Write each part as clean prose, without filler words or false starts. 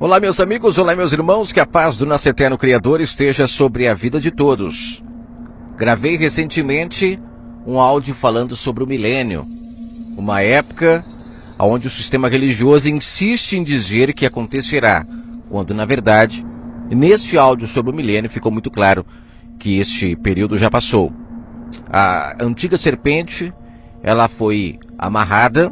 Olá, meus amigos, olá, meus irmãos, que a paz do nosso eterno Criador esteja sobre a vida de todos. Gravei recentemente um áudio falando sobre o milênio, uma época onde o sistema religioso insiste em dizer que acontecerá, quando na verdade, neste áudio sobre o milênio ficou muito claro que este período já passou. A antiga serpente, ela foi amarrada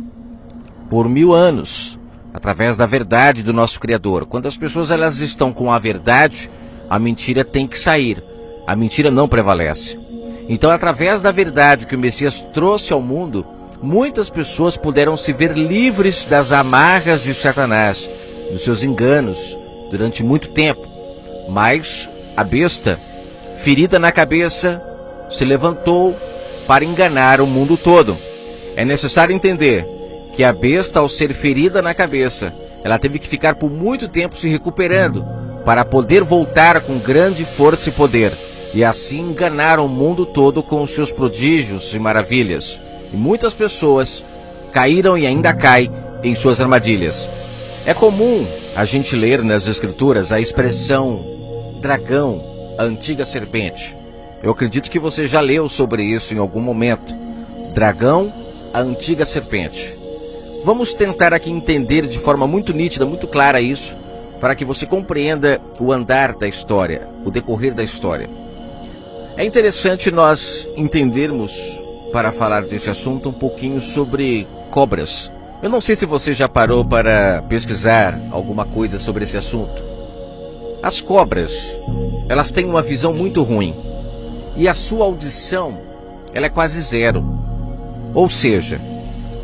por 1000 anos, através da verdade do nosso Criador. Quando as pessoas elas estão com a verdade, a mentira tem que sair. A mentira não prevalece. Então, através da verdade que o Messias trouxe ao mundo, muitas pessoas puderam se ver livres das amarras de Satanás, dos seus enganos, durante muito tempo. Mas a besta, ferida na cabeça, se levantou para enganar o mundo todo. É necessário entender que a besta, ao ser ferida na cabeça, ela teve que ficar por muito tempo se recuperando para poder voltar com grande força e poder, e assim enganar o mundo todo com os seus prodígios e maravilhas. E muitas pessoas caíram e ainda caem em suas armadilhas. É comum a gente ler nas Escrituras a expressão dragão, a antiga serpente. Eu acredito que você já leu sobre isso em algum momento. Dragão, a antiga serpente. Vamos tentar aqui entender de forma muito nítida, muito clara isso, para que você compreenda o andar da história, o decorrer da história. É interessante nós entendermos, para falar desse assunto, um pouquinho sobre cobras. Eu não sei se você já parou para pesquisar alguma coisa sobre esse assunto. As cobras, elas têm uma visão muito ruim, e a sua audição, ela é quase zero. Ou seja,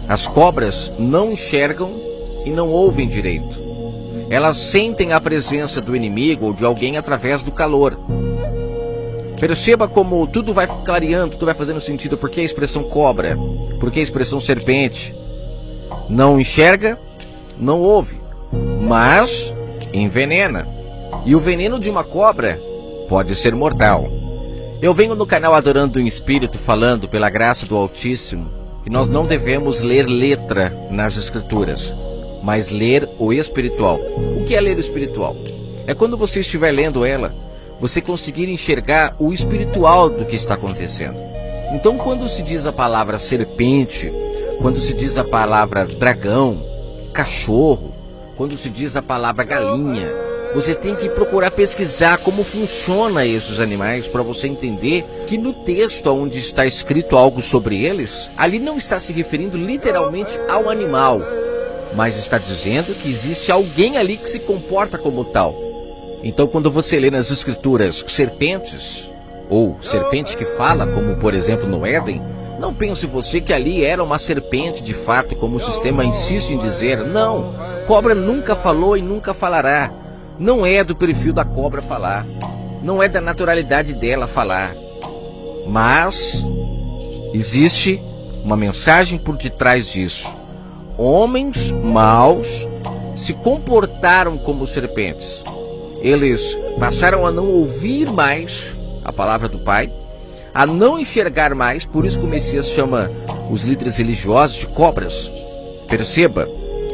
as cobras não enxergam e não ouvem direito. Elas sentem a presença do inimigo ou de alguém através do calor. Perceba como tudo vai clareando, tudo vai fazendo sentido. Por que a expressão cobra? Por que a expressão serpente? Não enxerga, não ouve, mas envenena. E o veneno de uma cobra pode ser mortal. Eu venho no canal Adorando em Espírito falando, pela graça do Altíssimo, que nós não devemos ler letra nas Escrituras, mas ler o espiritual. O que é ler o espiritual? É quando você estiver lendo ela, você conseguir enxergar o espiritual do que está acontecendo. Então, quando se diz a palavra serpente, quando se diz a palavra dragão, cachorro, quando se diz a palavra galinha, você tem que procurar pesquisar como funciona esses animais para você entender que no texto onde está escrito algo sobre eles, ali não está se referindo literalmente ao animal, mas está dizendo que existe alguém ali que se comporta como tal. Então, quando você lê nas Escrituras serpentes, ou serpente que fala, como por exemplo no Éden, não pense você que ali era uma serpente de fato, como o sistema insiste em dizer. Não, cobra nunca falou e nunca falará. Não é do perfil da cobra falar, não é da naturalidade dela falar, mas existe uma mensagem por detrás disso. Homens maus se comportaram como serpentes. Eles passaram a não ouvir mais a palavra do Pai, a não enxergar mais, por isso que o Messias chama os líderes religiosos de cobras. Perceba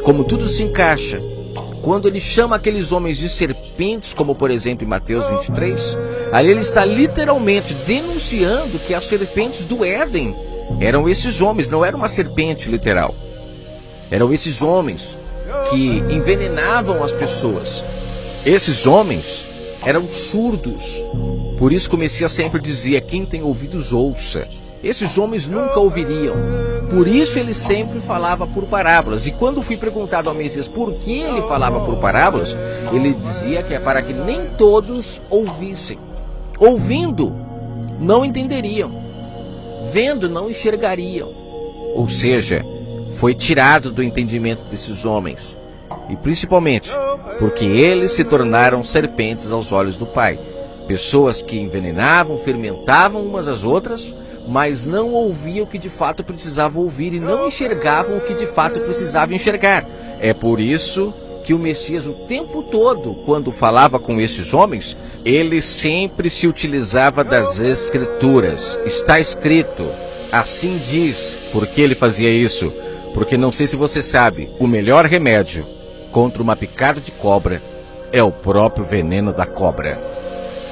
como tudo se encaixa. Quando ele chama aqueles homens de serpentes, como por exemplo em Mateus 23, aí ele está literalmente denunciando que as serpentes do Éden eram esses homens, não era uma serpente literal. Eram esses homens que envenenavam as pessoas. Esses homens eram surdos. Por isso que o Messias sempre dizia, quem tem ouvidos ouça. Esses homens nunca ouviriam. Por isso ele sempre falava por parábolas. E quando fui perguntado ao Messias por que ele falava por parábolas, ele dizia que é para que nem todos ouvissem. Ouvindo, não entenderiam. Vendo, não enxergariam. Ou seja, foi tirado do entendimento desses homens. E principalmente porque eles se tornaram serpentes aos olhos do Pai. Pessoas que envenenavam, fermentavam umas às outras, mas não ouviam o que de fato precisavam ouvir e não enxergavam o que de fato precisavam enxergar. É por isso que o Messias, o tempo todo, quando falava com esses homens, ele sempre se utilizava das Escrituras. Está escrito, assim diz. Por que ele fazia isso? Porque não sei se você sabe, o melhor remédio contra uma picada de cobra é o próprio veneno da cobra.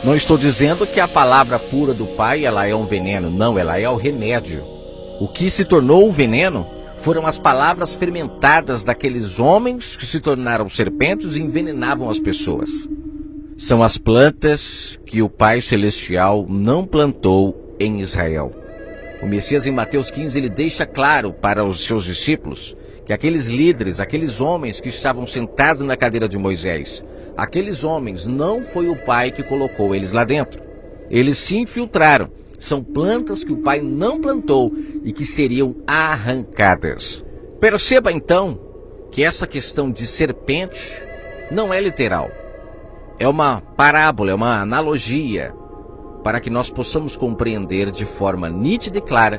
Não estou dizendo que a palavra pura do Pai ela é um veneno, não, ela é o remédio. O que se tornou o veneno foram as palavras fermentadas daqueles homens que se tornaram serpentes e envenenavam as pessoas. São as plantas que o Pai Celestial não plantou em Israel. O Messias, em Mateus 15, ele deixa claro para os seus discípulos que aqueles líderes, aqueles homens que estavam sentados na cadeira de Moisés, aqueles homens não foi o Pai que colocou eles lá dentro. Eles se infiltraram. São plantas que o Pai não plantou e que seriam arrancadas. Perceba então que essa questão de serpente não é literal. É uma parábola, é uma analogia para que nós possamos compreender de forma nítida e clara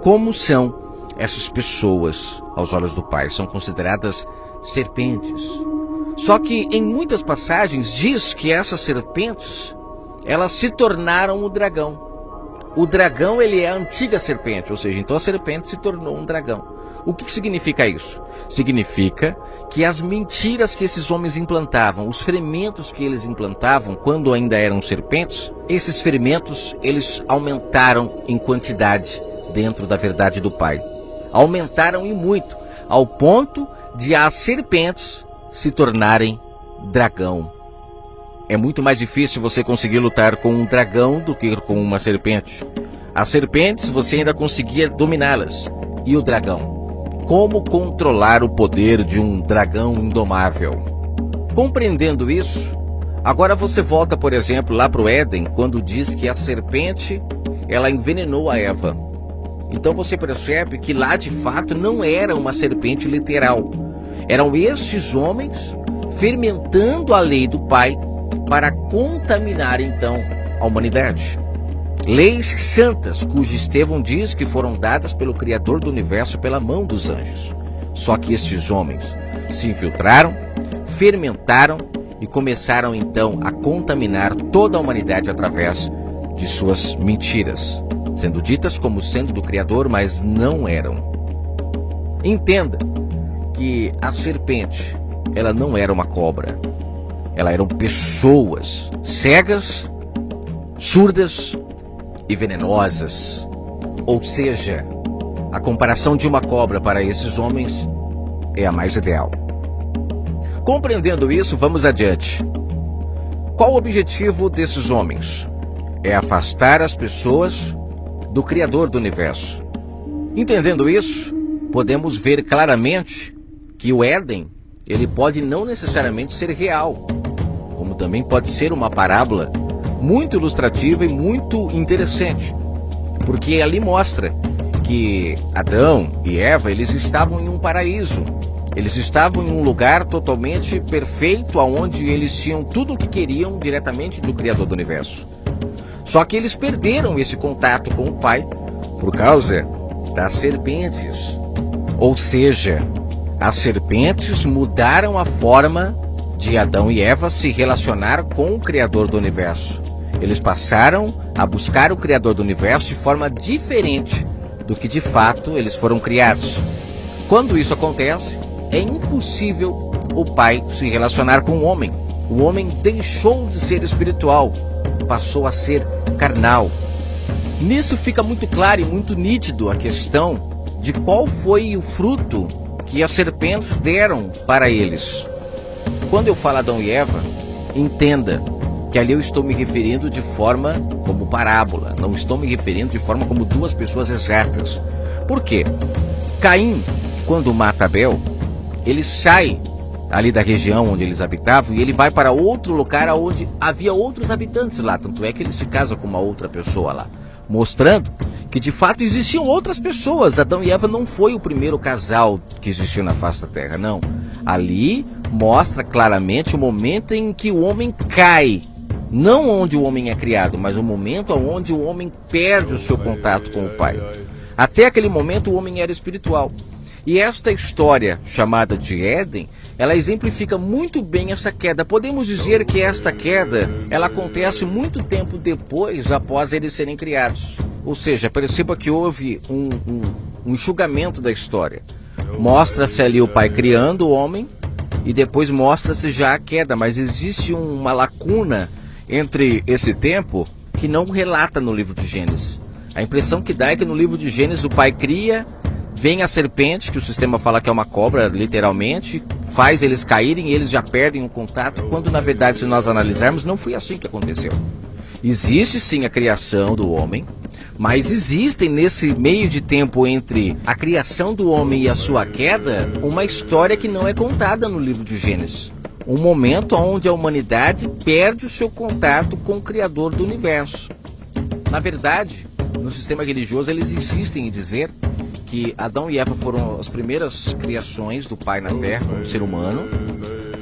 como são essas pessoas aos olhos do Pai. São consideradas serpentes. Só que em muitas passagens diz que essas serpentes, elas se tornaram o dragão. O dragão, ele é a antiga serpente, ou seja, então a serpente se tornou um dragão. O que significa isso? Significa que as mentiras que esses homens implantavam, os ferimentos que eles implantavam quando ainda eram serpentes, esses ferimentos, eles aumentaram em quantidade dentro da verdade do Pai. Aumentaram e muito, ao ponto de as serpentes se tornarem dragão. É muito mais difícil você conseguir lutar com um dragão do que com uma serpente. As serpentes você ainda conseguia dominá-las. E o dragão? Como controlar o poder de um dragão indomável? Compreendendo isso, agora você volta, por exemplo, lá para o Éden, quando diz que a serpente, ela envenenou a Eva. Então você percebe que lá de fato não era uma serpente literal. Eram estes homens fermentando a lei do Pai para contaminar então a humanidade. Leis santas, cujo Estevão diz que foram dadas pelo Criador do Universo pela mão dos anjos. Só que estes homens se infiltraram, fermentaram e começaram então a contaminar toda a humanidade através de suas mentiras, sendo ditas como sendo do Criador, mas não eram. Entenda que a serpente, ela não era uma cobra. Elas eram pessoas cegas, surdas e venenosas. Ou seja, a comparação de uma cobra para esses homens é a mais ideal. Compreendendo isso, vamos adiante. Qual o objetivo desses homens? É afastar as pessoas do Criador do Universo. Entendendo isso, podemos ver claramente que o Éden, ele pode não necessariamente ser real, como também pode ser uma parábola muito ilustrativa e muito interessante, porque ali mostra que Adão e Eva, eles estavam em um paraíso, eles estavam em um lugar totalmente perfeito, onde eles tinham tudo o que queriam diretamente do Criador do Universo. Só que eles perderam esse contato com o Pai por causa das serpentes. Ou seja, as serpentes mudaram a forma de Adão e Eva se relacionar com o Criador do Universo. Eles passaram a buscar o Criador do Universo de forma diferente do que de fato eles foram criados. Quando isso acontece, é impossível o Pai se relacionar com o homem. O homem deixou de ser espiritual, passou a ser carnal. Nisso fica muito claro e muito nítido a questão de qual foi o fruto que as serpentes deram para eles. Quando eu falo Adão e Eva, entenda que ali eu estou me referindo de forma como parábola, não estou me referindo de forma como duas pessoas exatas. Por quê? Caim, quando mata Abel, ele sai ali da região onde eles habitavam e ele vai para outro lugar onde havia outros habitantes lá, tanto é que ele se casa com uma outra pessoa lá, mostrando que de fato existiam outras pessoas. Adão e Eva não foi o primeiro casal que existiu na face da terra, não. Ali mostra claramente o momento em que o homem cai, não onde o homem é criado, mas o momento onde o homem perde o seu contato com o Pai. Até aquele momento o homem era espiritual. E esta história, chamada de Éden, ela exemplifica muito bem essa queda. Podemos dizer que esta queda, ela acontece muito tempo depois, após eles serem criados. Ou seja, perceba que houve um enxugamento da história. Mostra-se ali o Pai criando o homem, e depois mostra-se já a queda, mas existe uma lacuna entre esse tempo que não relata no livro de Gênesis. A impressão que dá é que no livro de Gênesis o pai cria, vem a serpente, que o sistema fala que é uma cobra, literalmente, faz eles caírem e eles já perdem o contato, quando na verdade, se nós analisarmos, não foi assim que aconteceu. Existe sim a criação do homem, mas existem nesse meio de tempo entre a criação do homem e a sua queda, uma história que não é contada no livro de Gênesis. Um momento onde a humanidade perde o seu contato com o Criador do universo. Na verdade, no sistema religioso eles insistem em dizer que Adão e Eva foram as primeiras criações do Pai na Terra, como ser humano,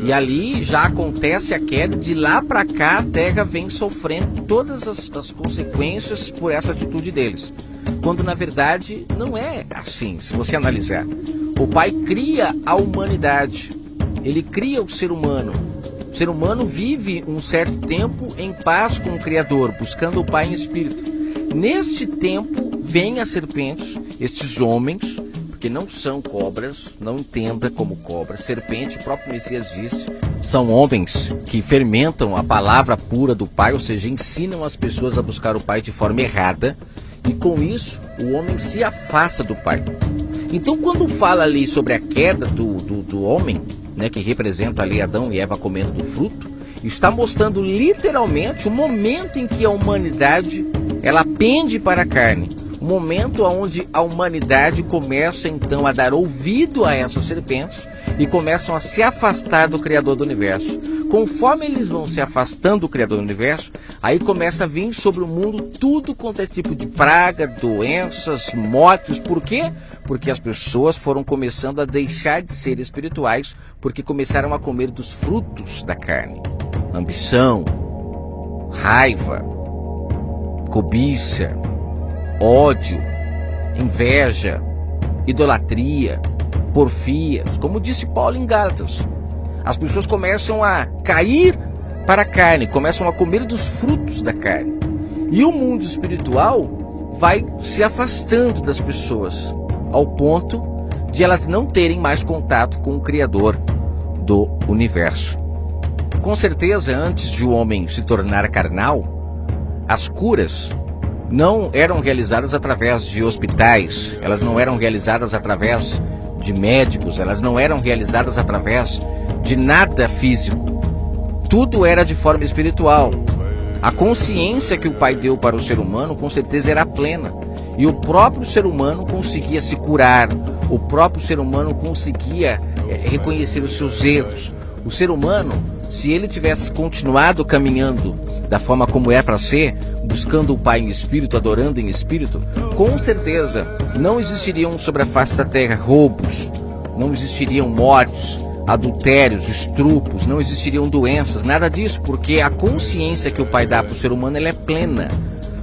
e ali já acontece a queda, de lá para cá a Terra vem sofrendo todas as consequências por essa atitude deles. Quando na verdade não é assim, se você analisar. O Pai cria a humanidade, ele cria o ser humano. O ser humano vive um certo tempo em paz com o Criador, buscando o Pai em espírito. Neste tempo vem a serpente, estes homens, porque não são cobras, não entenda como cobra. Serpente, o próprio Messias disse, são homens que fermentam a palavra pura do Pai, ou seja, ensinam as pessoas a buscar o Pai de forma errada, e com isso o homem se afasta do Pai. Então quando fala ali sobre a queda do homem, né, que representa ali Adão e Eva comendo do fruto, está mostrando literalmente o momento em que a humanidade ela pende para a carne. O momento onde a humanidade começa então a dar ouvido a essas serpentes e começam a se afastar do Criador do Universo. Conforme eles vão se afastando do Criador do Universo, aí começa a vir sobre o mundo tudo quanto é tipo de praga, doenças, mortes. Por quê? Porque as pessoas foram começando a deixar de ser espirituais, porque começaram a comer dos frutos da carne. Ambição, raiva, cobiça, ódio, inveja, idolatria, porfias, como disse Paulo em Gálatas. As pessoas começam a cair para a carne, começam a comer dos frutos da carne. E o mundo espiritual vai se afastando das pessoas, ao ponto de elas não terem mais contato com o Criador do universo. Com certeza, antes de o homem se tornar carnal, as curas não eram realizadas através de hospitais, elas não eram realizadas através de médicos, elas não eram realizadas através de nada físico. Tudo era de forma espiritual. A consciência que o Pai deu para o ser humano com certeza era plena. E o próprio ser humano conseguia se curar, o próprio ser humano conseguia reconhecer os seus erros. O ser humano, se ele tivesse continuado caminhando da forma como é para ser, buscando o Pai em espírito, adorando em espírito, com certeza não existiriam sobre a face da terra roubos, não existiriam mortes, adultérios, estrupos, não existiriam doenças, nada disso, porque a consciência que o Pai dá para o ser humano ela é plena.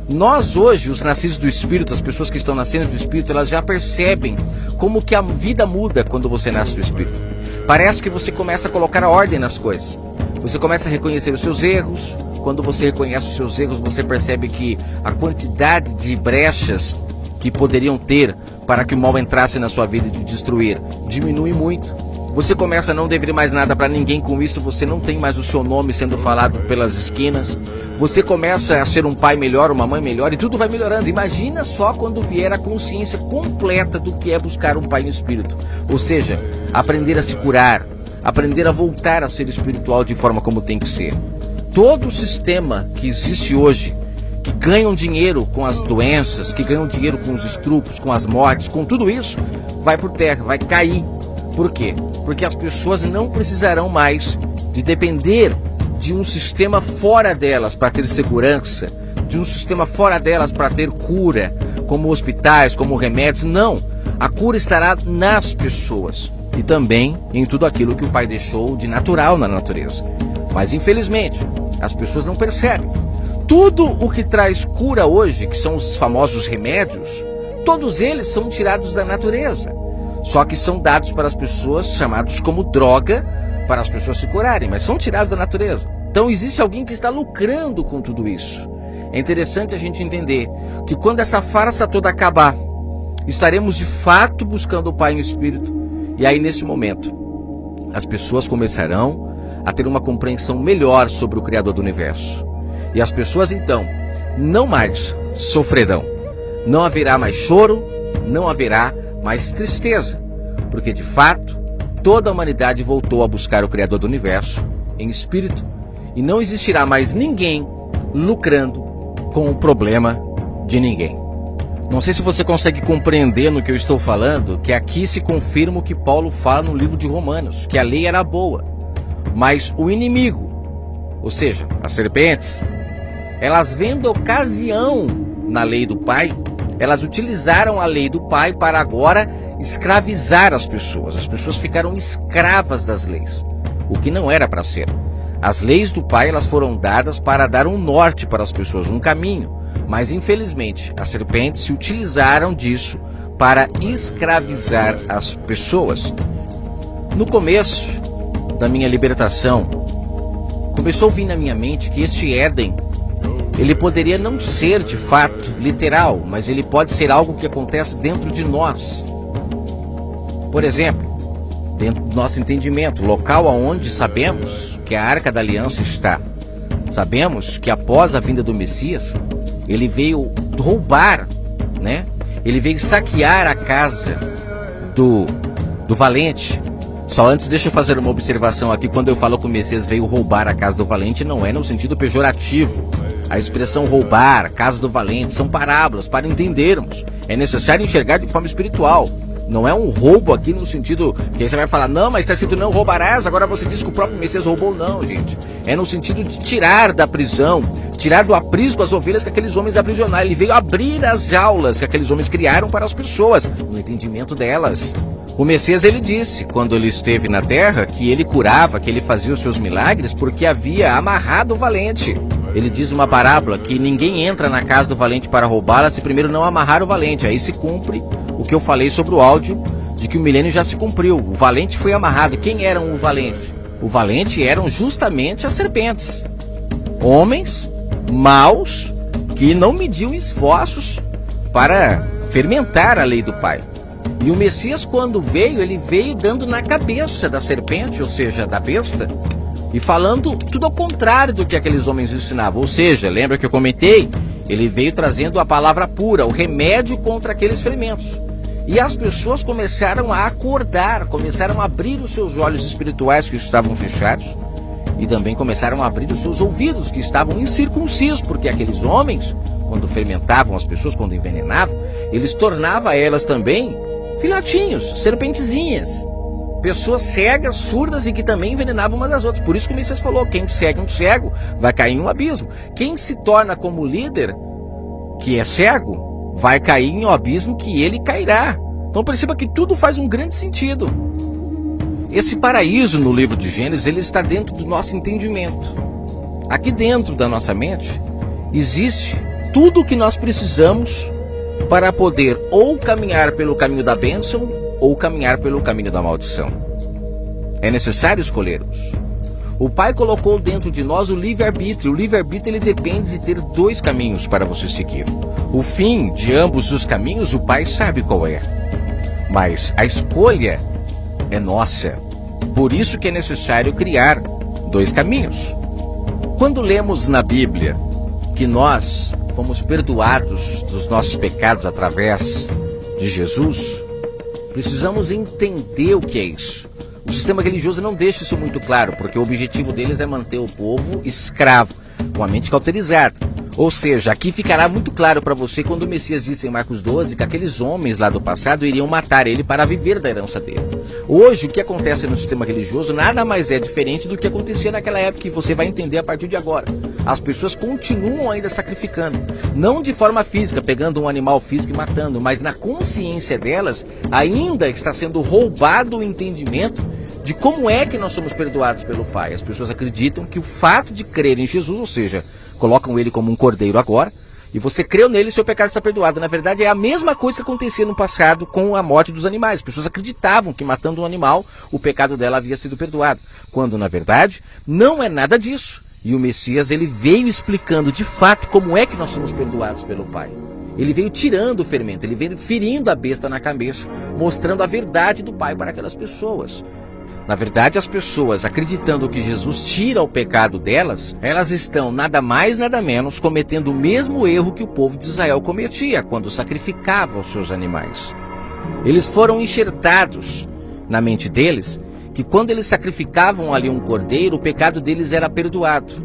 Nós hoje, os nascidos do Espírito, as pessoas que estão nascendo do Espírito, elas já percebem como que a vida muda quando você nasce do Espírito. Parece que você começa a colocar a ordem nas coisas. Você começa a reconhecer os seus erros. Quando você reconhece os seus erros, você percebe que a quantidade de brechas que poderiam ter para que o mal entrasse na sua vida e te destruir diminui muito. Você começa a não dever mais nada para ninguém, com isso você não tem mais o seu nome sendo falado pelas esquinas. Você começa a ser um pai melhor, uma mãe melhor, e tudo vai melhorando. Imagina só quando vier a consciência completa do que é buscar um pai no espírito. Ou seja, aprender a se curar, aprender a voltar a ser espiritual de forma como tem que ser. Todo o sistema que existe hoje, que ganham dinheiro com as doenças, que ganham dinheiro com os estrupos, com as mortes, com tudo isso, vai por terra, vai cair. Por quê? Porque as pessoas não precisarão mais de depender de um sistema fora delas para ter segurança, de um sistema fora delas para ter cura, como hospitais, como remédios. Não, a cura estará nas pessoas e também em tudo aquilo que o Pai deixou de natural na natureza. Mas infelizmente, as pessoas não percebem. Tudo o que traz cura hoje, que são os famosos remédios, todos eles são tirados da natureza. Só que são dados para as pessoas, chamados como droga, para as pessoas se curarem, mas são tirados da natureza. Então existe alguém que está lucrando com tudo isso. É interessante a gente entender que quando essa farsa toda acabar, estaremos de fato buscando o Pai no Espírito. E aí nesse momento, as pessoas começarão a ter uma compreensão melhor sobre o Criador do Universo. E as pessoas, então, não mais sofrerão. Não haverá mais choro, não haverá mais tristeza. Porque, de fato, toda a humanidade voltou a buscar o Criador do Universo em espírito. E não existirá mais ninguém lucrando com o problema de ninguém. Não sei se você consegue compreender no que eu estou falando, que aqui se confirma o que Paulo fala no livro de Romanos, que a lei era boa, mas o inimigo, ou seja, as serpentes, elas vendo ocasião na lei do Pai, elas utilizaram a lei do Pai para agora escravizar as pessoas. As pessoas ficaram escravas das leis, o que não era para ser. As leis do Pai, elas foram dadas para dar um norte para as pessoas, um caminho. Mas, infelizmente, as serpentes se utilizaram disso para escravizar as pessoas. No começo da minha libertação, começou a vir na minha mente que este Éden, ele poderia não ser, de fato, literal, mas ele pode ser algo que acontece dentro de nós. Por exemplo, dentro do nosso entendimento, local onde sabemos que a Arca da Aliança está. Sabemos que após a vinda do Messias, ele veio roubar, né? Ele veio saquear a casa do valente. Só antes, deixa eu fazer uma observação aqui. Quando eu falo que o Messias veio roubar a casa do valente, não é no sentido pejorativo. A expressão roubar, casa do valente, são parábolas para entendermos. É necessário enxergar de forma espiritual. Não é um roubo aqui no sentido que aí você vai falar, não, mas está escrito não roubarás, agora você diz que o próprio Messias roubou. Não, gente. É no sentido de tirar da prisão, tirar do aprisco as ovelhas que aqueles homens aprisionaram. Ele veio abrir as jaulas que aqueles homens criaram para as pessoas, no entendimento delas. O Messias, ele disse, quando ele esteve na terra, que ele curava, que ele fazia os seus milagres porque havia amarrado o valente. Ele diz uma parábola que ninguém entra na casa do valente para roubá-la se primeiro não amarrar o valente. Aí se cumpre o que eu falei sobre o áudio, de que o milênio já se cumpriu. O valente foi amarrado. Quem eram o valente? O valente eram justamente as serpentes. Homens maus que não mediam esforços para fermentar a lei do Pai. E o Messias, quando veio, ele veio dando na cabeça da serpente, ou seja, da besta, e falando tudo ao contrário do que aqueles homens ensinavam. Ou seja, lembra que eu comentei? Ele veio trazendo a palavra pura, o remédio contra aqueles ferimentos. E as pessoas começaram a acordar, começaram a abrir os seus olhos espirituais que estavam fechados, e também começaram a abrir os seus ouvidos que estavam incircuncisos, porque aqueles homens, quando fermentavam as pessoas, quando envenenavam, eles tornavam elas também filhotinhos, serpentezinhas. Pessoas cegas, surdas e que também envenenavam umas das outras. Por isso que o Messias falou, quem segue um cego vai cair em um abismo. Quem se torna como líder, que é cego, vai cair em um abismo que ele cairá. Então perceba que tudo faz um grande sentido. Esse paraíso no livro de Gênesis, ele está dentro do nosso entendimento. Aqui dentro da nossa mente, existe tudo o que nós precisamos para poder ou caminhar pelo caminho da bênção ou caminhar pelo caminho da maldição. É necessário escolhermos. O Pai colocou dentro de nós o livre-arbítrio. O livre-arbítrio, ele depende de ter dois caminhos para você seguir. O fim de ambos os caminhos, o Pai sabe qual é. Mas a escolha é nossa. Por isso que é necessário criar dois caminhos. Quando lemos na Bíblia que nós fomos perdoados dos nossos pecados através de Jesus, precisamos entender o que é isso. O sistema religioso não deixa isso muito claro, porque o objetivo deles é manter o povo escravo, com a mente cauterizada. Ou seja, aqui ficará muito claro para você quando o Messias disse em Marcos 12 que aqueles homens lá do passado iriam matar ele para viver da herança dele. Hoje, o que acontece no sistema religioso nada mais é diferente do que acontecia naquela época, e você vai entender a partir de agora. As pessoas continuam ainda sacrificando, não de forma física, pegando um animal físico e matando, mas na consciência delas ainda está sendo roubado o entendimento de como é que nós somos perdoados pelo Pai. As pessoas acreditam que o fato de crer em Jesus, ou seja, colocam ele como um cordeiro agora, e você creu nele e seu pecado está perdoado. Na verdade, é a mesma coisa que acontecia no passado com a morte dos animais. As pessoas acreditavam que matando um animal, o pecado dela havia sido perdoado, quando na verdade não é nada disso. E o Messias, ele veio explicando de fato como é que nós somos perdoados pelo Pai. Ele veio tirando o fermento, ele veio ferindo a besta na cabeça, mostrando a verdade do Pai para aquelas pessoas. Na verdade, as pessoas acreditando que Jesus tira o pecado delas, elas estão nada mais, nada menos cometendo o mesmo erro que o povo de Israel cometia quando sacrificava os seus animais. Eles foram enxertados na mente deles que quando eles sacrificavam ali um cordeiro, o pecado deles era perdoado.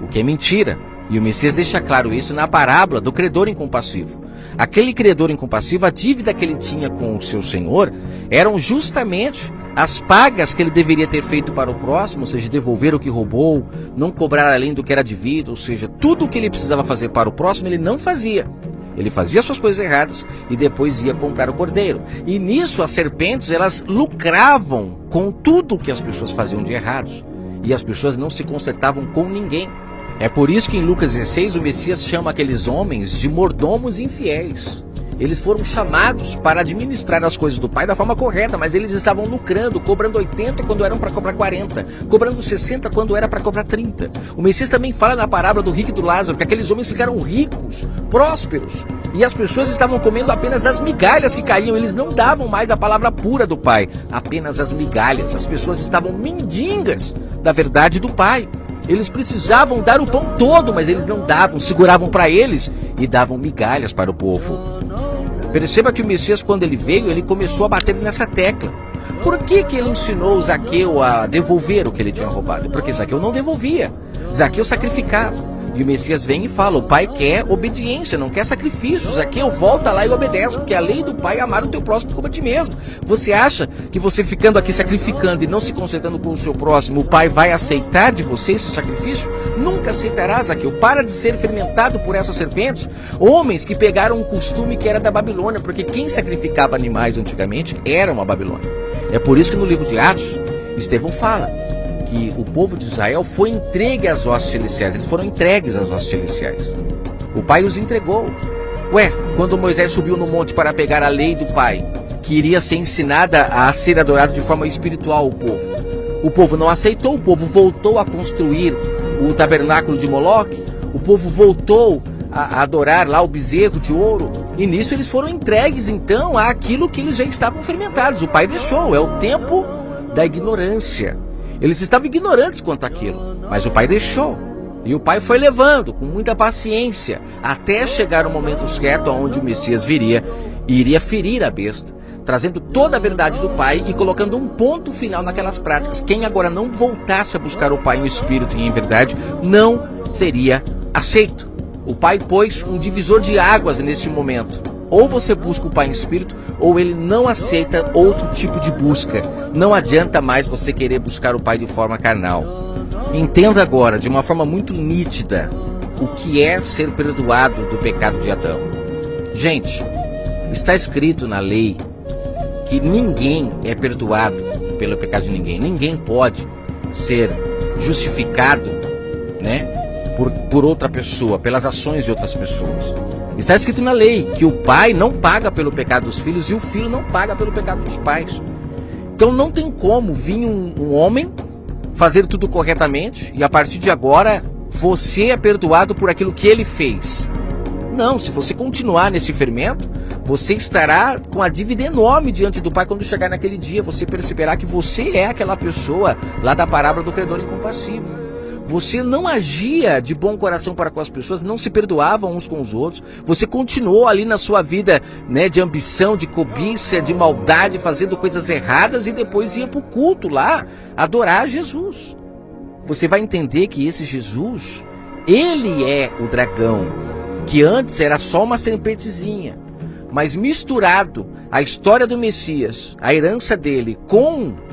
O que é mentira. E o Messias deixa claro isso na parábola do credor incompassivo. Aquele credor incompassivo, a dívida que ele tinha com o seu senhor, eram justamente as pagas que ele deveria ter feito para o próximo, ou seja, devolver o que roubou, não cobrar além do que era devido, ou seja, tudo o que ele precisava fazer para o próximo, ele não fazia. Ele fazia suas coisas erradas e depois ia comprar o cordeiro. E nisso as serpentes, elas lucravam com tudo que as pessoas faziam de errados. E as pessoas não se consertavam com ninguém. É por isso que em Lucas 16 o Messias chama aqueles homens de mordomos infiéis. Eles foram chamados para administrar as coisas do Pai da forma correta, mas eles estavam lucrando, cobrando 80 quando eram para cobrar 40, cobrando 60 quando era para cobrar 30. O Messias também fala na parábola do rico e do Lázaro que aqueles homens ficaram ricos, prósperos, e as pessoas estavam comendo apenas das migalhas que caíam. Eles não davam mais a palavra pura do Pai, apenas as migalhas. As pessoas estavam mendigas da verdade do Pai. Eles precisavam dar o pão todo, mas eles não davam, seguravam para eles e davam migalhas para o povo. Perceba que o Messias, quando ele veio, ele começou a bater nessa tecla. Por que ele ensinou Zaqueu a devolver o que ele tinha roubado? Porque Zaqueu não devolvia, Zaqueu sacrificava. E o Messias vem e fala, o Pai quer obediência, não quer sacrifício. Zaqueu, volta lá e obedece, porque a lei do Pai é amar o teu próximo como a ti mesmo. Você acha que você ficando aqui sacrificando e não se concentrando com o seu próximo, o Pai vai aceitar de você esse sacrifício? Nunca aceitará, Zaqueu. Para de ser fermentado por essas serpentes. Homens que pegaram um costume que era da Babilônia, porque quem sacrificava animais antigamente era uma Babilônia. É por isso que no livro de Atos, Estevão fala que o povo de Israel foi entregue às hostes celestiais. Eles foram entregues às hostes celestiais. O Pai os entregou. Quando Moisés subiu no monte para pegar a lei do Pai, que iria ser ensinada a ser adorado de forma espiritual o povo não aceitou. O povo voltou a construir o tabernáculo de Moloque. O povo voltou a adorar lá o bezerro de ouro. E nisso eles foram entregues então àquilo que eles já estavam fermentados. O Pai deixou. É o tempo da ignorância. Eles estavam ignorantes quanto àquilo, mas o Pai deixou. E o Pai foi levando com muita paciência até chegar o momento certo onde o Messias viria e iria ferir a besta, trazendo toda a verdade do Pai e colocando um ponto final naquelas práticas. Quem agora não voltasse a buscar o Pai em espírito e em verdade, não seria aceito. O Pai pôs um divisor de águas nesse momento. Ou você busca o Pai em espírito, ou ele não aceita outro tipo de busca. Não adianta mais você querer buscar o Pai de forma carnal. Entenda agora, de uma forma muito nítida, o que é ser perdoado do pecado de Adão. Gente, está escrito na lei que ninguém é perdoado pelo pecado de ninguém. Ninguém pode ser justificado, por outra pessoa, pelas ações de outras pessoas. Está escrito na lei que o pai não paga pelo pecado dos filhos e o filho não paga pelo pecado dos pais. Então não tem como vir um homem fazer tudo corretamente e a partir de agora você é perdoado por aquilo que ele fez. Não, se você continuar nesse fermento, você estará com a dívida enorme diante do Pai quando chegar naquele dia. Você perceberá que você é aquela pessoa lá da parábola do credor incompassivo. Você não agia de bom coração para com as pessoas, não se perdoava uns com os outros. Você continuou ali na sua vida, de ambição, de cobiça, de maldade, fazendo coisas erradas e depois ia para o culto lá adorar Jesus. Você vai entender que esse Jesus, ele é o dragão, que antes era só uma serpentezinha, mas misturado a história do Messias, a herança dele com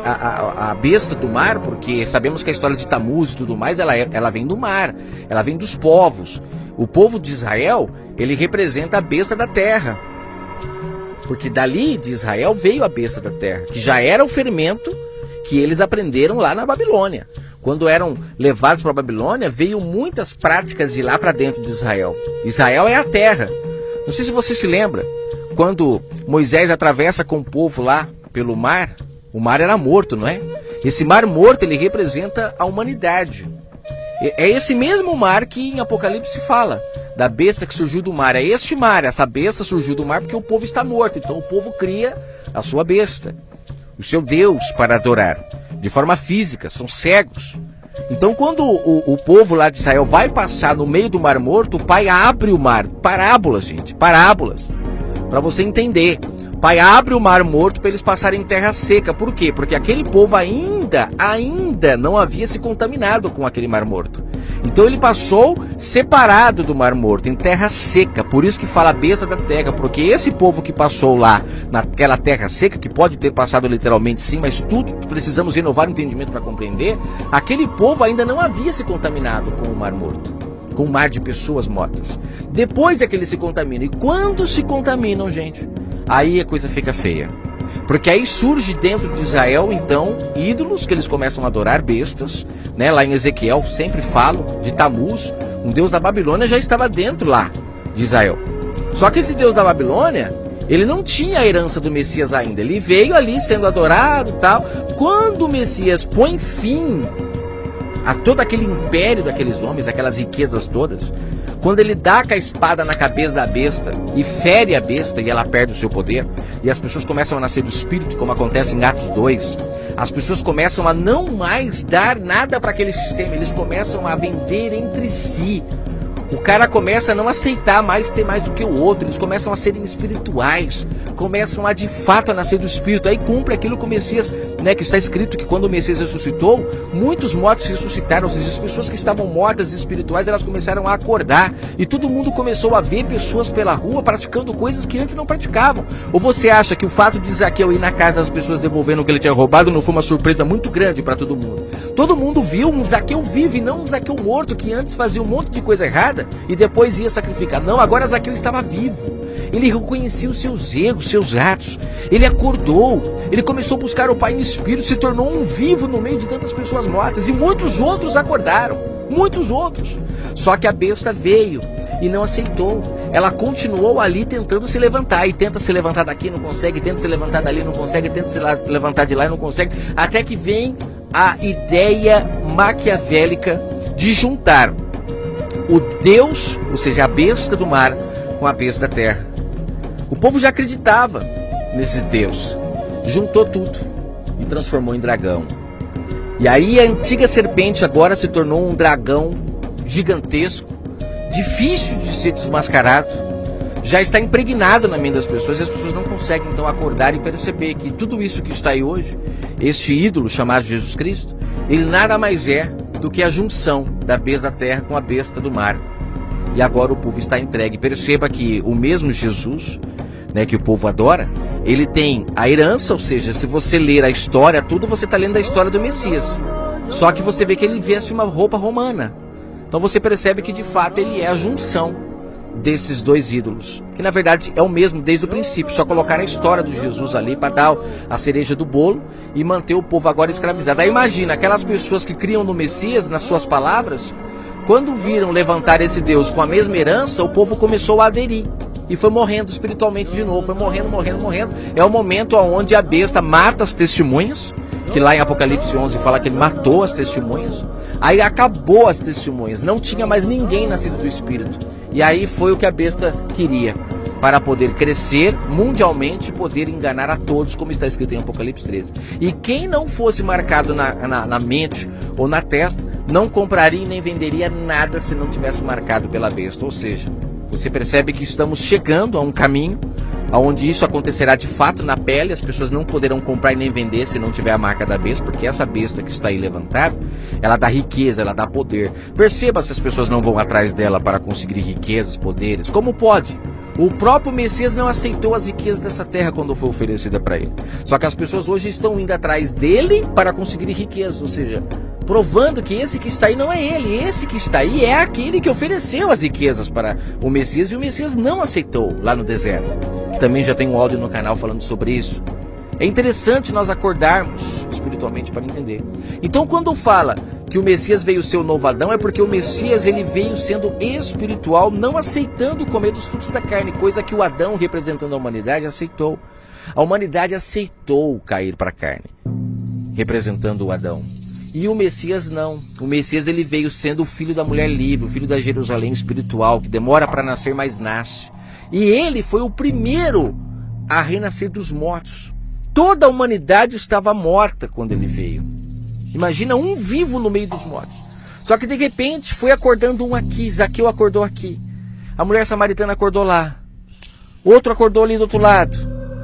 a besta do mar, porque sabemos que a história de Tamuz e tudo mais, ela vem do mar, ela vem dos povos. O povo de Israel, ele representa a besta da terra, porque dali de Israel veio a besta da terra, que já era o fermento que eles aprenderam lá na Babilônia. Quando eram levados para a Babilônia, veio muitas práticas de lá para dentro de Israel. Israel é a terra. Não sei se você se lembra, quando Moisés atravessa com o povo lá pelo mar, o mar era morto, não é? Esse mar morto, ele representa a humanidade. É esse mesmo mar que em Apocalipse fala, da besta que surgiu do mar. É este mar, essa besta surgiu do mar porque o povo está morto. Então o povo cria a sua besta. o seu Deus para adorar, de forma física, são cegos. Então quando o povo lá de Israel vai passar no meio do Mar Morto, o Pai abre o mar, parábolas, gente, parábolas, para você entender. O Pai abre o Mar Morto para eles passarem em terra seca. Por quê? Porque aquele povo ainda não havia se contaminado com aquele Mar Morto. Então ele passou separado do Mar Morto, em terra seca. Por isso que fala besta da terra, porque esse povo que passou lá naquela terra seca, que pode ter passado literalmente sim, mas tudo precisamos renovar o entendimento para compreender, aquele povo ainda não havia se contaminado com o Mar Morto, com o mar de pessoas mortas. Depois é que eles se contaminam. E quando se contaminam, gente, aí a coisa fica feia. Porque aí surge dentro de Israel, então, ídolos que eles começam a adorar, bestas, né? Lá em Ezequiel sempre falo de Tamuz, um deus da Babilônia já estava dentro lá de Israel. Só que esse deus da Babilônia, ele não tinha a herança do Messias ainda. Ele veio ali sendo adorado e tal. Quando o Messias põe fim a todo aquele império daqueles homens, aquelas riquezas todas, quando ele dá com a espada na cabeça da besta e fere a besta e ela perde o seu poder, e as pessoas começam a nascer do Espírito, como acontece em Atos 2, as pessoas começam a não mais dar nada para aquele sistema, eles começam a vender entre si. O cara começa a não aceitar mais ter mais do que o outro, eles começam a serem espirituais, começam a de fato a nascer do Espírito, aí cumpre aquilo que o Messias, né, que está escrito que quando o Messias ressuscitou, muitos mortos ressuscitaram, ou seja, as pessoas que estavam mortas espirituais, elas começaram a acordar, e todo mundo começou a ver pessoas pela rua praticando coisas que antes não praticavam. Ou você acha que o fato de Zaqueu ir na casa das pessoas devolvendo o que ele tinha roubado não foi uma surpresa muito grande para todo mundo? Todo mundo viu um Zaqueu vivo e não um Zaqueu morto, que antes fazia um monte de coisa errada e depois ia sacrificar. Não, agora Zaqueu estava vivo. Ele reconhecia os seus erros, seus atos. Ele acordou. Ele começou a buscar o Pai no Espírito, se tornou um vivo no meio de tantas pessoas mortas. E muitos outros acordaram. Muitos outros. Só que a besta veio e não aceitou. Ela continuou ali tentando se levantar. E tenta se levantar daqui, não consegue. Tenta se levantar dali, não consegue. Tenta se levantar de lá, não consegue. Até que vem a ideia maquiavélica de juntar o Deus, ou seja, a besta do mar, com a besta da terra. O povo já acreditava nesse Deus. Juntou tudo e transformou em dragão. E aí a antiga serpente agora se tornou um dragão gigantesco, difícil de ser desmascarado. Já está impregnado na mente das pessoas e as pessoas não conseguem então acordar e perceber que tudo isso que está aí hoje, este ídolo chamado Jesus Cristo, ele nada mais é do que a junção da besta da terra com a besta do mar. E agora o povo está entregue. Perceba que o mesmo Jesus, né, que o povo adora, ele tem a herança, ou seja, se você ler a história, tudo você está lendo a história do Messias. Só que você vê que ele veste uma roupa romana. Então você percebe que de fato ele é a junção desses dois ídolos, que na verdade é o mesmo desde o princípio, só colocar a história do Jesus ali para dar a cereja do bolo e manter o povo agora escravizado. Aí imagina, aquelas pessoas que criam no Messias, nas suas palavras, quando viram levantar esse Deus com a mesma herança, o povo começou a aderir e foi morrendo espiritualmente de novo, foi morrendo. É o momento onde a besta mata as testemunhas, que lá em Apocalipse 11 fala que ele matou as testemunhas. Aí acabou as testemunhas, não tinha mais ninguém nascido do Espírito. E aí foi o que a besta queria, para poder crescer mundialmente e poder enganar a todos, como está escrito em Apocalipse 13. E quem não fosse marcado na mente ou na testa, não compraria e nem venderia nada se não tivesse marcado pela besta. Ou seja, você percebe que estamos chegando a um caminho onde isso acontecerá de fato na pele, as pessoas não poderão comprar e nem vender se não tiver a marca da besta, porque essa besta que está aí levantada, ela dá riqueza, ela dá poder. Perceba se as pessoas não vão atrás dela para conseguir riquezas, poderes. Como pode? O próprio Messias não aceitou as riquezas dessa terra quando foi oferecida para ele. Só que as pessoas hoje estão indo atrás dele para conseguir riquezas, ou seja, provando que esse que está aí não é ele, esse que está aí é aquele que ofereceu as riquezas para o Messias e o Messias não aceitou lá no deserto. Que também já tem um áudio no canal falando sobre isso. É interessante nós acordarmos espiritualmente para entender. Então quando fala que o Messias veio ser o novo Adão, é porque o Messias ele veio sendo espiritual, não aceitando comer dos frutos da carne, coisa que o Adão, representando a humanidade, aceitou. A humanidade aceitou cair para a carne, representando o Adão. E o Messias não. O Messias ele veio sendo o filho da mulher livre, o filho da Jerusalém espiritual, que demora para nascer, mas nasce. E ele foi o primeiro a renascer dos mortos. Toda a humanidade estava morta quando ele veio. Imagina um vivo no meio dos mortos. Só que de repente foi acordando um aqui. Zaqueu acordou aqui. A mulher samaritana acordou lá. Outro acordou ali do outro lado.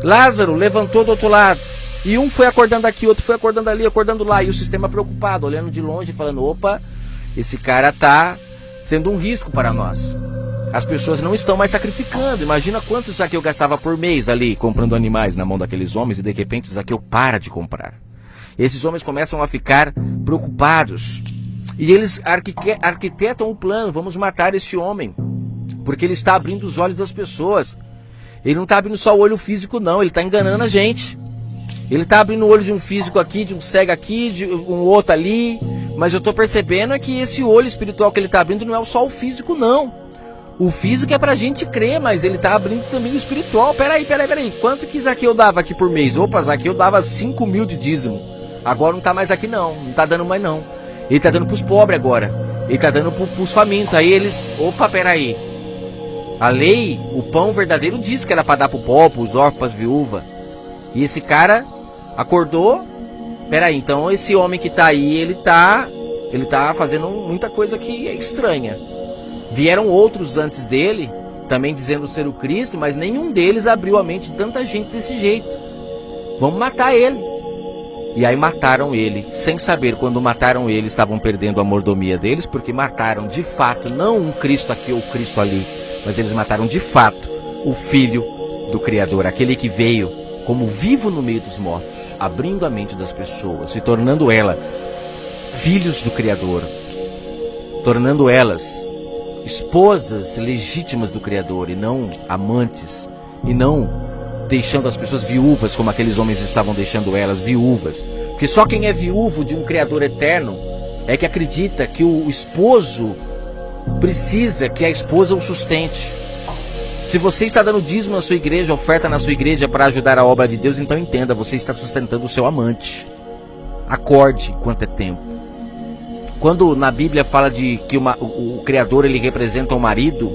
Lázaro levantou do outro lado. E um foi acordando aqui, outro foi acordando ali, acordando lá. E o sistema preocupado, olhando de longe, falando: opa, esse cara está sendo um risco para nós. As pessoas não estão mais sacrificando. Imagina quanto Zaqueu gastava por mês ali, comprando animais na mão daqueles homens, e de repente Zaqueu para de comprar. Esses homens começam a ficar preocupados. E eles arquitetam um plano: vamos matar este homem, porque ele está abrindo os olhos das pessoas. Ele não está abrindo só o olho físico não, ele está enganando a gente. Ele está abrindo o olho de um físico aqui, de um cego aqui, de um outro ali. Mas eu estou percebendo é que esse olho espiritual que ele está abrindo não é só o físico não. O físico é pra gente crer, mas ele está abrindo também o espiritual. Peraí. Quanto que Zaqueu dava aqui por mês? Opa, Zaqueu dava 5 mil de dízimo. Agora não está mais aqui não, não está dando mais não. Ele está dando pros pobres agora. Ele está dando pros famintos. Aí eles, opa, peraí. A lei, o pão verdadeiro diz que era para dar pro pobre, pros órfãos, pras viúvas. E esse cara acordou. Peraí, então esse homem que está aí, ele tá fazendo muita coisa que é estranha. Vieram outros antes dele, também dizendo ser o Cristo, mas nenhum deles abriu a mente de tanta gente desse jeito. Vamos matar ele. E aí mataram ele, sem saber. Quando mataram ele, estavam perdendo a mordomia deles, porque mataram de fato, não um Cristo aqui ou Cristo ali, mas eles mataram de fato o Filho do Criador, aquele que veio como vivo no meio dos mortos, abrindo a mente das pessoas, se tornando ela filhos do Criador, tornando elas esposas legítimas do Criador e não amantes, e não deixando as pessoas viúvas como aqueles homens estavam deixando elas viúvas. Porque só quem é viúvo de um Criador eterno é que acredita que o esposo precisa que a esposa o sustente. Se você está dando dízimo na sua igreja, oferta na sua igreja para ajudar a obra de Deus, então entenda, você está sustentando o seu amante. Acorde enquanto é tempo. Quando na Bíblia fala de que o Criador ele representa o marido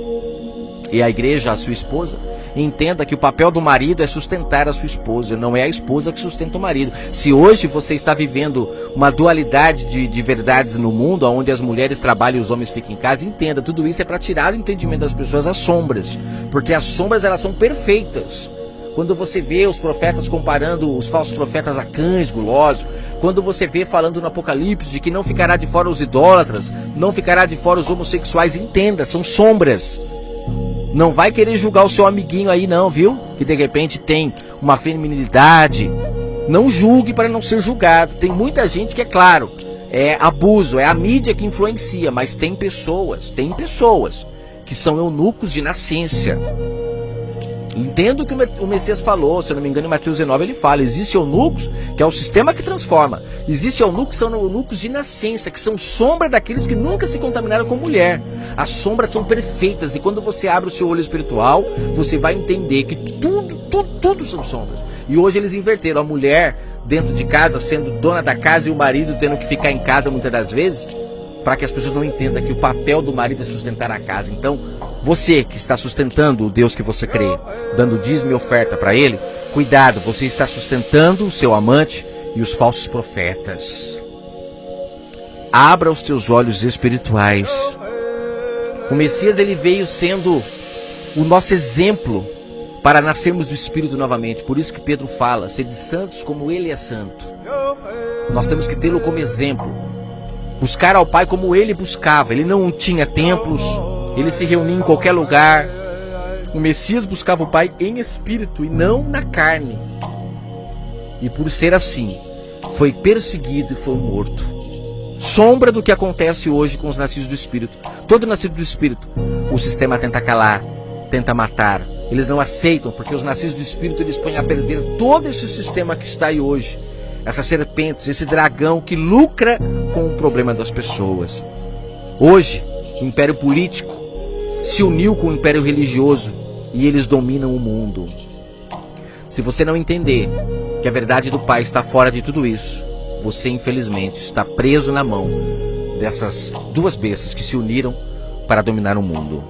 e a igreja a sua esposa, entenda que o papel do marido é sustentar a sua esposa, não é a esposa que sustenta o marido. Se hoje você está vivendo uma dualidade de verdades no mundo, onde as mulheres trabalham e os homens ficam em casa, entenda, tudo isso é para tirar o entendimento das pessoas as sombras, porque as sombras elas são perfeitas. Quando você vê os profetas comparando os falsos profetas a cães gulosos, quando você vê falando no Apocalipse de que não ficará de fora os idólatras, não ficará de fora os homossexuais, entenda, são sombras. Não vai querer julgar o seu amiguinho aí não, viu? Que de repente tem uma feminilidade. Não julgue para não ser julgado. Tem muita gente que, é claro, é abuso, é a mídia que influencia, mas tem pessoas que são eunucos de nascença. Entendo o que o Messias falou, se eu não me engano em Mateus 19 ele fala, existem eunucos, que é o sistema que transforma, existem eunucos que são eunucos de nascença, que são sombra daqueles que nunca se contaminaram com mulher. As sombras são perfeitas, e quando você abre o seu olho espiritual, você vai entender que tudo são sombras. E hoje eles inverteram, a mulher dentro de casa sendo dona da casa e o marido tendo que ficar em casa muitas das vezes, para que as pessoas não entendam que o papel do marido é sustentar a casa. Então, você que está sustentando o Deus que você crê, dando dízimo e oferta para ele, cuidado, você está sustentando o seu amante e os falsos profetas. Abra os teus olhos espirituais. O Messias ele veio sendo o nosso exemplo para nascermos do Espírito novamente. Por isso que Pedro fala, sede santos como ele é santo. Nós temos que tê-lo como exemplo. Buscar ao Pai como ele buscava. Ele não tinha templos, ele se reunia em qualquer lugar. O Messias buscava o Pai em espírito e não na carne. E por ser assim, foi perseguido e foi morto. Sombra do que acontece hoje com os nascidos do Espírito. Todo nascido do Espírito, o sistema tenta calar, tenta matar. Eles não aceitam, porque os nascidos do Espírito eles põem a perder todo esse sistema que está aí hoje. Essas serpentes, esse dragão que lucra com o problema das pessoas. Hoje, o império político se uniu com o império religioso e eles dominam o mundo. Se você não entender que a verdade do Pai está fora de tudo isso, você infelizmente está preso na mão dessas duas bestas que se uniram para dominar o mundo.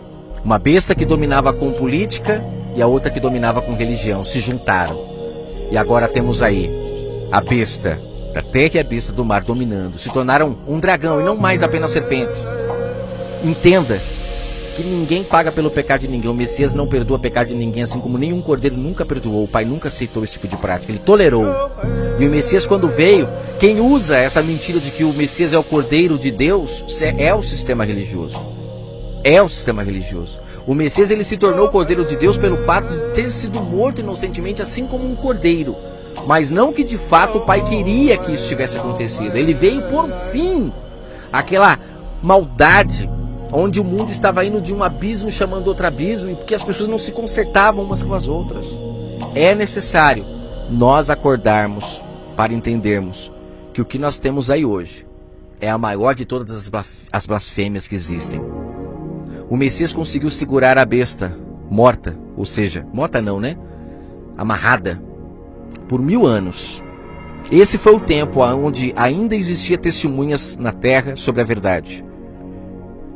Uma besta que dominava com política e a outra que dominava com religião se juntaram. E agora temos aí a besta da terra e a besta do mar dominando. Se tornaram um dragão e não mais apenas serpentes. Entenda que ninguém paga pelo pecado de ninguém. O Messias não perdoa pecado de ninguém, assim como nenhum cordeiro nunca perdoou. O Pai nunca aceitou esse tipo de prática, ele tolerou. E o Messias, quando veio, quem usa essa mentira de que o Messias é o cordeiro de Deus é o sistema religioso. É o sistema religioso. O Messias, ele se tornou o cordeiro de Deus pelo fato de ter sido morto inocentemente, assim como um cordeiro. Mas não que de fato o Pai queria que isso tivesse acontecido. Ele veio por fim àquela maldade onde o mundo estava indo de um abismo chamando outro abismo, e porque as pessoas não se consertavam umas com as outras. É necessário nós acordarmos para entendermos que o que nós temos aí hoje é a maior de todas as blasfêmias que existem. O Messias conseguiu segurar a besta morta, ou seja, morta não, né? Amarrada, por 1000 anos. Esse foi o tempo onde ainda existia testemunhas na terra sobre a verdade.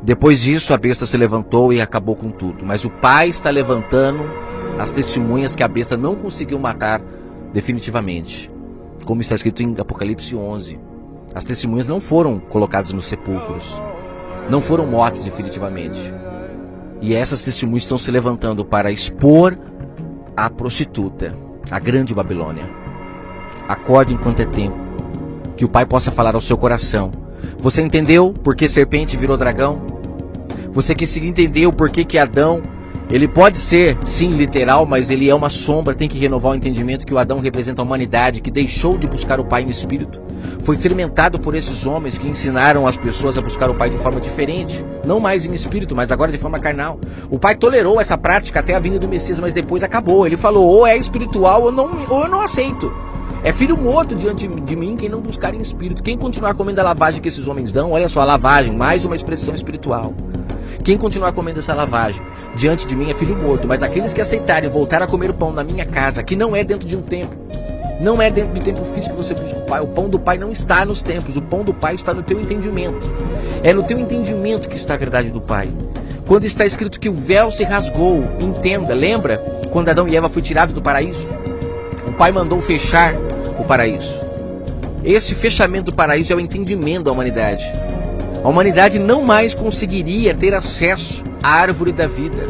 Depois disso, a besta se levantou e acabou com tudo. Mas o Pai está levantando as testemunhas que a besta não conseguiu matar definitivamente. Como está escrito em Apocalipse 11. As testemunhas não foram colocadas nos sepulcros. Não foram mortas definitivamente. E essas testemunhas estão se levantando para expor a prostituta, a grande Babilônia. Acorde enquanto é tempo. Que o Pai possa falar ao seu coração. Você entendeu por que serpente virou dragão? Você conseguiu entender o porquê que Adão, ele pode ser, sim, literal, mas ele é uma sombra, tem que renovar o entendimento que o Adão representa a humanidade, que deixou de buscar o Pai no Espírito. Foi fermentado por esses homens que ensinaram as pessoas a buscar o Pai de forma diferente, não mais em espírito, mas agora de forma carnal. O Pai tolerou essa prática até a vinda do Messias, mas depois acabou. Ele falou, ou é espiritual ou eu não aceito. É filho morto diante de mim quem não buscar em espírito. Quem continuar comendo a lavagem que esses homens dão, olha só, a lavagem, mais uma expressão espiritual. Quem continuar comendo essa lavagem diante de mim é filho morto. Mas aqueles que aceitarem voltar a comer o pão na minha casa, que não é dentro de um templo, não é dentro do templo físico que você busca o Pai. O pão do Pai não está nos templos, o pão do Pai está no teu entendimento. É no teu entendimento que está a verdade do Pai. Quando está escrito que o véu se rasgou, entenda, lembra quando Adão e Eva foram tirados do paraíso? O Pai mandou fechar o paraíso. Esse fechamento do paraíso é o entendimento da humanidade. A humanidade não mais conseguiria ter acesso à árvore da vida.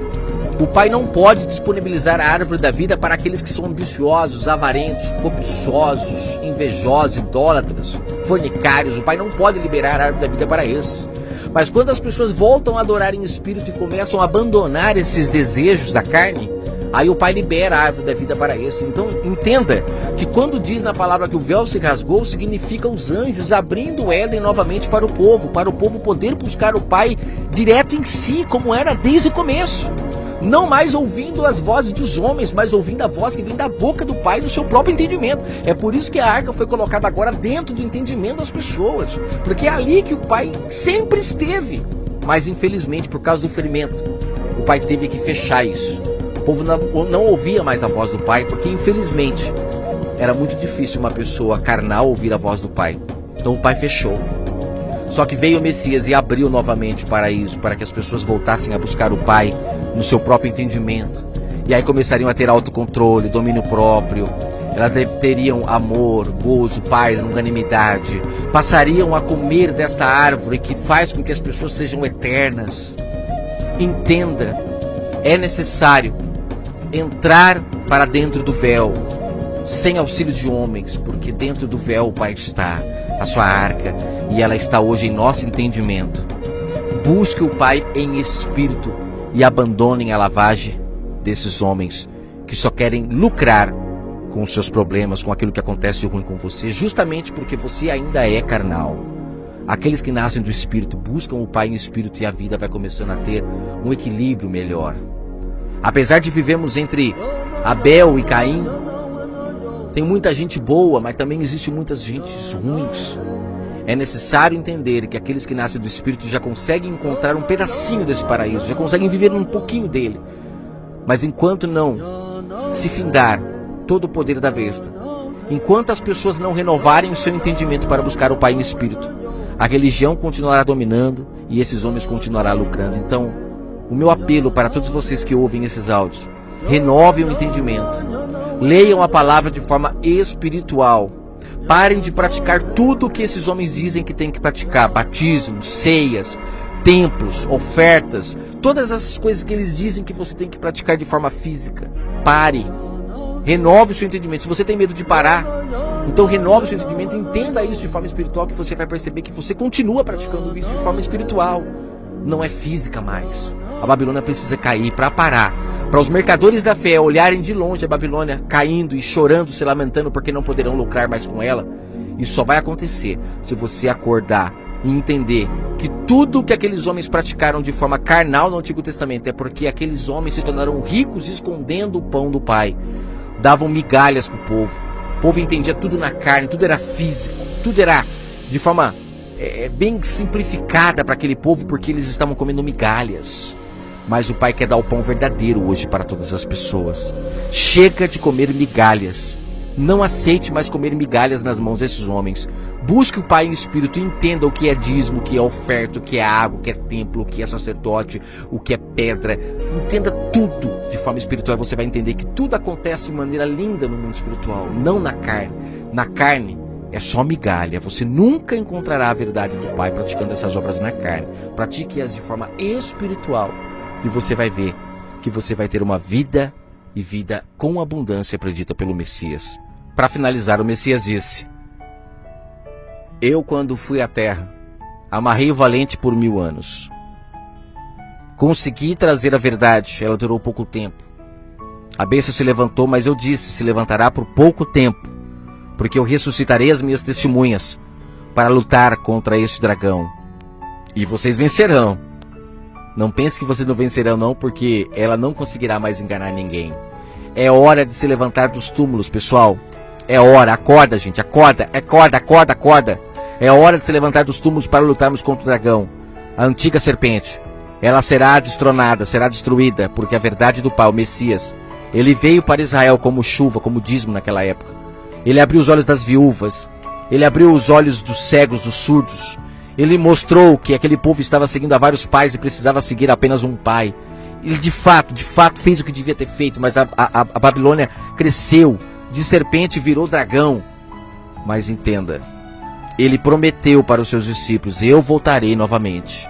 O Pai não pode disponibilizar a árvore da vida para aqueles que são ambiciosos, avarentos, cobiçosos, invejosos, idólatras, fornicários. O Pai não pode liberar a árvore da vida para esses. Mas quando as pessoas voltam a adorar em espírito e começam a abandonar esses desejos da carne, aí o Pai libera a árvore da vida para isso. Então entenda que quando diz na palavra que o véu se rasgou, significa os anjos abrindo o Éden novamente para o povo poder buscar o Pai direto em si, como era desde o começo. Não mais ouvindo as vozes dos homens, mas ouvindo a voz que vem da boca do Pai no seu próprio entendimento. É por isso que a arca foi colocada agora dentro do entendimento das pessoas, porque é ali que o Pai sempre esteve. Mas infelizmente, por causa do ferimento, o Pai teve que fechar isso. O povo não ouvia mais a voz do Pai, porque infelizmente era muito difícil uma pessoa carnal ouvir a voz do Pai. Então o Pai fechou. Só que veio o Messias e abriu novamente o paraíso para que as pessoas voltassem a buscar o Pai no seu próprio entendimento. E aí começariam a ter autocontrole, domínio próprio. Elas teriam amor, gozo, paz, longanimidade. Passariam a comer desta árvore que faz com que as pessoas sejam eternas. Entenda, é necessário entrar para dentro do véu, sem auxílio de homens, porque dentro do véu o Pai está, a sua arca, e ela está hoje em nosso entendimento. Busque o Pai em espírito e abandonem a lavagem desses homens que só querem lucrar com os seus problemas, com aquilo que acontece de ruim com você, justamente porque você ainda é carnal. Aqueles que nascem do Espírito buscam o Pai em espírito e a vida vai começando a ter um equilíbrio melhor. Apesar de vivermos entre Abel e Caim, tem muita gente boa, mas também existe muitas gentes ruins. É necessário entender que aqueles que nascem do Espírito já conseguem encontrar um pedacinho desse paraíso, já conseguem viver um pouquinho dele. Mas enquanto não se findar todo o poder da besta, enquanto as pessoas não renovarem o seu entendimento para buscar o Pai em espírito, a religião continuará dominando e esses homens continuarão lucrando. Então, o meu apelo para todos vocês que ouvem esses áudios: renovem o entendimento. Leiam a palavra de forma espiritual. Parem de praticar tudo o que esses homens dizem que tem que praticar. Batismos, ceias, templos, ofertas. Todas essas coisas que eles dizem que você tem que praticar de forma física. Pare. Renove o seu entendimento. Se você tem medo de parar, então renove o seu entendimento. Entenda isso de forma espiritual, que você vai perceber que você continua praticando isso de forma espiritual. Não é física mais. A Babilônia precisa cair para parar. Para os mercadores da fé olharem de longe a Babilônia caindo e chorando, se lamentando porque não poderão lucrar mais com ela. Isso só vai acontecer se você acordar e entender que tudo que aqueles homens praticaram de forma carnal no Antigo Testamento é porque aqueles homens se tornaram ricos escondendo o pão do Pai. Davam migalhas para o povo. O povo entendia tudo na carne, tudo era físico, tudo era de forma bem simplificada para aquele povo, porque eles estavam comendo migalhas. Mas o Pai quer dar o pão verdadeiro hoje para todas as pessoas. Chega de comer migalhas. Não aceite mais comer migalhas nas mãos desses homens. Busque o Pai em espírito e entenda o que é dízimo, o que é oferta, o que é água, o que é templo, o que é sacerdote, o que é pedra. Entenda tudo de forma espiritual e você vai entender que tudo acontece de maneira linda no mundo espiritual, não na carne. Na carne é só migalha. Você nunca encontrará a verdade do Pai praticando essas obras na carne. Pratique-as de forma espiritual. E você vai ver que você vai ter uma vida e vida com abundância predita pelo Messias. Para finalizar, o Messias disse: eu, quando fui à terra, amarrei o valente por 1000 anos. Consegui trazer a verdade, ela durou pouco tempo. A besta se levantou, mas eu disse: se levantará por pouco tempo, porque eu ressuscitarei as minhas testemunhas para lutar contra este dragão. E vocês vencerão. Não pense que vocês não vencerão não, porque ela não conseguirá mais enganar ninguém. É hora de se levantar dos túmulos, pessoal. É hora. Acorda, gente. Acorda. Acorda. É hora de se levantar dos túmulos para lutarmos contra o dragão. A antiga serpente. Ela será destronada, será destruída, porque a verdade do Pai, o Messias, ele veio para Israel como chuva, como dízimo naquela época. Ele abriu os olhos das viúvas. Ele abriu os olhos dos cegos, dos surdos. Ele mostrou que aquele povo estava seguindo a vários pais e precisava seguir apenas um pai. Ele de fato fez o que devia ter feito, mas a Babilônia cresceu, de serpente virou dragão. Mas entenda, ele prometeu para os seus discípulos: eu voltarei novamente.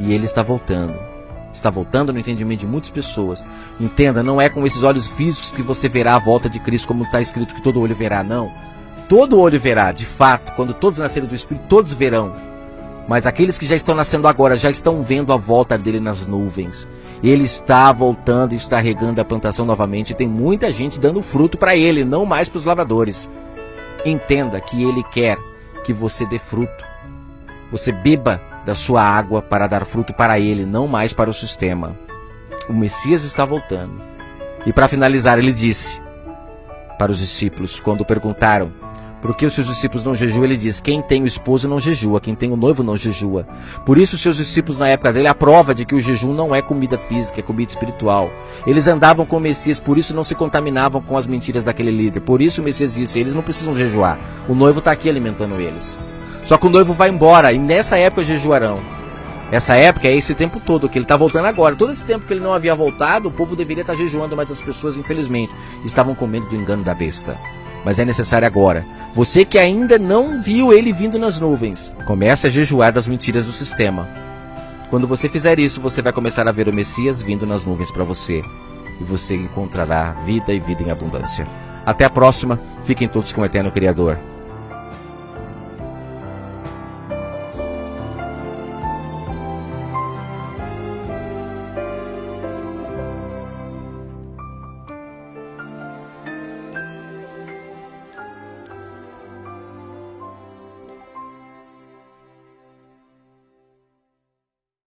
E ele está voltando. Está voltando no entendimento de muitas pessoas. Entenda, não é com esses olhos físicos que você verá a volta de Cristo, como está escrito que todo olho verá, não. Todo olho verá, de fato, quando todos nascerem do Espírito, todos verão. Mas aqueles que já estão nascendo agora, já estão vendo a volta dele nas nuvens. Ele está voltando e está regando a plantação novamente. E tem muita gente dando fruto para ele, não mais para os lavradores. Entenda que ele quer que você dê fruto. Você beba da sua água para dar fruto para ele, não mais para o sistema. O Messias está voltando. E para finalizar, ele disse para os discípulos, quando perguntaram por que os seus discípulos não jejuam, ele diz: quem tem o esposo não jejua, quem tem o noivo não jejua. Por isso os seus discípulos na época dele, a prova de que o jejum não é comida física, é comida espiritual. Eles andavam com o Messias, por isso não se contaminavam com as mentiras daquele líder. Por isso o Messias disse: eles não precisam jejuar, o noivo está aqui alimentando eles. Só que o noivo vai embora e nessa época jejuarão. Essa época é esse tempo todo, que ele está voltando agora. Todo esse tempo que ele não havia voltado, o povo deveria estar jejuando, mas as pessoas, infelizmente, estavam com medo do engano da besta. Mas é necessário agora. Você que ainda não viu ele vindo nas nuvens, comece a jejuar das mentiras do sistema. Quando você fizer isso, você vai começar a ver o Messias vindo nas nuvens para você. E você encontrará vida e vida em abundância. Até a próxima. Fiquem todos com o Eterno Criador.